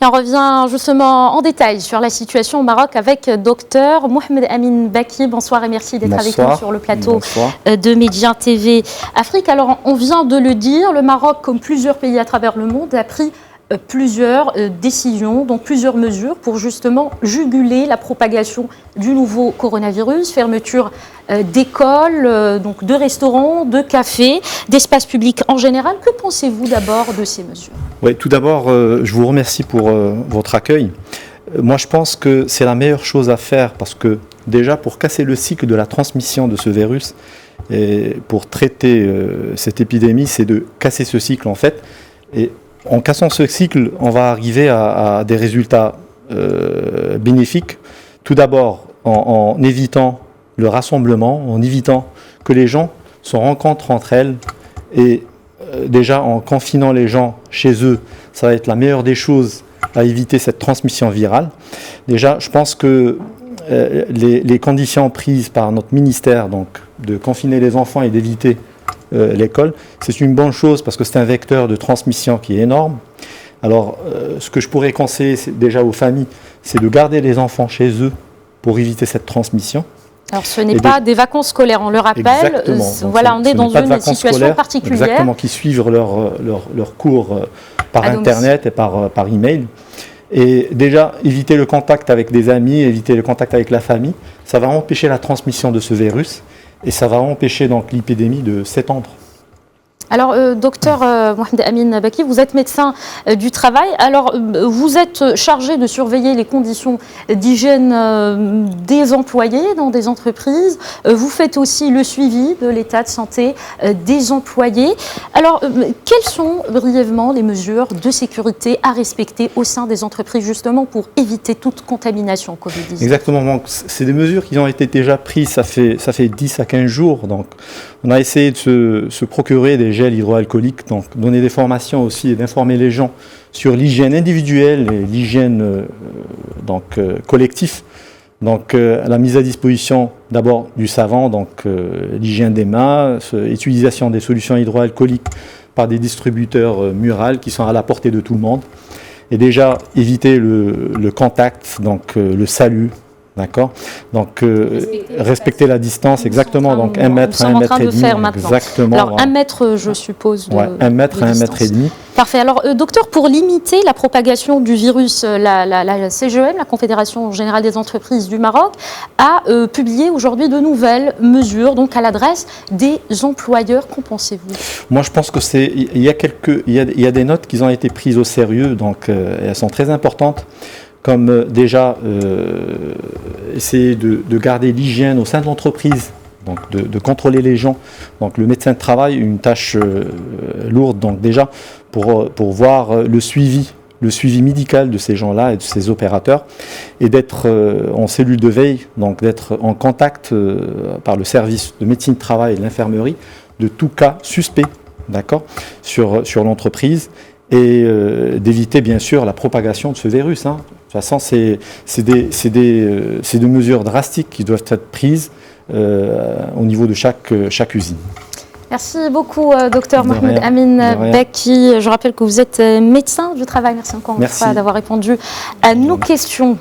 On revient justement en détail sur la situation au Maroc avec Dr Mohamed Amin Baki. Bonsoir et merci d'être avec nous sur le plateau de Média TV Afrique. Alors, on vient de le dire, le Maroc, comme plusieurs pays à travers le monde, a pris plusieurs décisions, donc plusieurs mesures pour justement juguler la propagation du nouveau coronavirus, fermeture d'écoles, donc de restaurants, de cafés, d'espaces publics en général. Que pensez-vous d'abord de ces mesures? Oui, tout d'abord, je vous remercie pour votre accueil. Moi, je pense que c'est la meilleure chose à faire parce que déjà, pour casser le cycle de la transmission de ce virus et pour traiter cette épidémie, c'est de casser ce cycle en fait. Et en cassant ce cycle, on va arriver à des résultats bénéfiques. Tout d'abord, en évitant le rassemblement, en évitant que les gens se rencontrent entre elles. Et déjà, en confinant les gens chez eux, ça va être la meilleure des choses à éviter cette transmission virale. Déjà, je pense que les conditions prises par notre ministère, donc de confiner les enfants et d'éviter l'école, c'est une bonne chose parce que c'est un vecteur de transmission qui est énorme. Alors, ce que je pourrais conseiller déjà aux familles, c'est de garder les enfants chez eux pour éviter cette transmission. Alors, ce n'est pas des vacances scolaires, on le rappelle. Voilà, on est dans une situation particulière. Exactement, qui suivent leur cours par Internet et par email. Et déjà, éviter le contact avec des amis, éviter le contact avec la famille, ça va empêcher la transmission de ce virus. Et ça va empêcher donc l'épidémie de s'étendre. Alors, docteur Mohamed Amin Baki, vous êtes médecin du travail. Alors, vous êtes chargé de surveiller les conditions d'hygiène des employés dans des entreprises. Vous faites aussi le suivi de l'état de santé des employés. Alors, quelles sont brièvement les mesures de sécurité à respecter au sein des entreprises, justement, pour éviter toute contamination Covid-19 ? Exactement. C'est des mesures qui ont été déjà prises, ça fait 10 à 15 jours. Donc, on a essayé de se procurer des gels hydroalcooliques, donc donner des formations aussi et d'informer les gens sur l'hygiène individuelle et l'hygiène collective. Donc la mise à disposition d'abord du savon, donc l'hygiène des mains, l'utilisation des solutions hydroalcooliques par des distributeurs murales qui sont à la portée de tout le monde. Et déjà éviter le contact, donc le salut. D'accord. Donc, respecter la distance, exactement. Donc, 1 mètre à 1 mètre et demi. Exactement. Alors, 1 mètre, je suppose. 1 mètre à 1 mètre et demi. Parfait. Alors, docteur, pour limiter la propagation du virus, la CGEM, la Confédération Générale des Entreprises du Maroc, a publié aujourd'hui de nouvelles mesures, donc à l'adresse des employeurs. Qu'en pensez-vous? Moi, je pense que il y a des notes qui ont été prises au sérieux, donc elles sont très importantes. Comme déjà essayer de garder l'hygiène au sein de l'entreprise, donc de contrôler les gens. Donc le médecin de travail, une tâche lourde, donc déjà pour voir le suivi médical de ces gens-là et de ces opérateurs, et d'être en cellule de veille, donc d'être en contact par le service de médecine de travail et de l'infirmerie de tout cas suspect, d'accord, sur l'entreprise, et d'éviter bien sûr la propagation de ce virus. De toute façon, c'est des mesures drastiques qui doivent être prises au niveau de chaque usine. Merci beaucoup, docteur Mohamed Amin Baki. Je rappelle que vous êtes médecin du travail. Merci encore une fois d'avoir répondu à nos questions.